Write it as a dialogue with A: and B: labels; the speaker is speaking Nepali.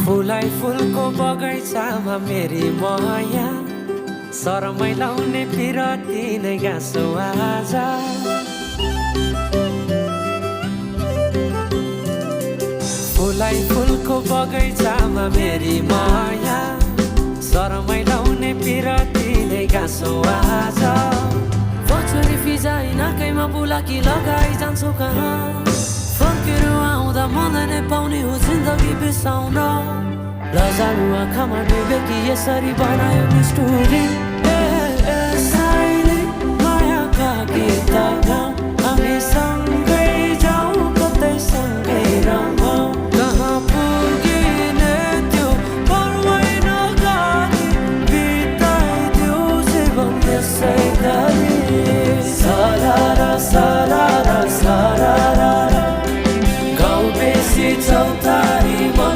A: फुलाई फुलको बगैँचामा मेरी माया शरमै लाउने पिरती नै गाँसो आज फुलाई फुलको बगैँचामा मेरी माया शरमै लाउने पिरती नै गाँसो आज
B: बचरी फिजाइ नाकैमा बुलाकी लगाइ जान्छौ कहाँ फर्केर आउँदा मलाई नै पाउने हो जिन्दगी बिसाउन लजालु आँखामा डुबेकी यसरी बनायो नि स्टोरी
A: साइले मायाका गीत गाउँ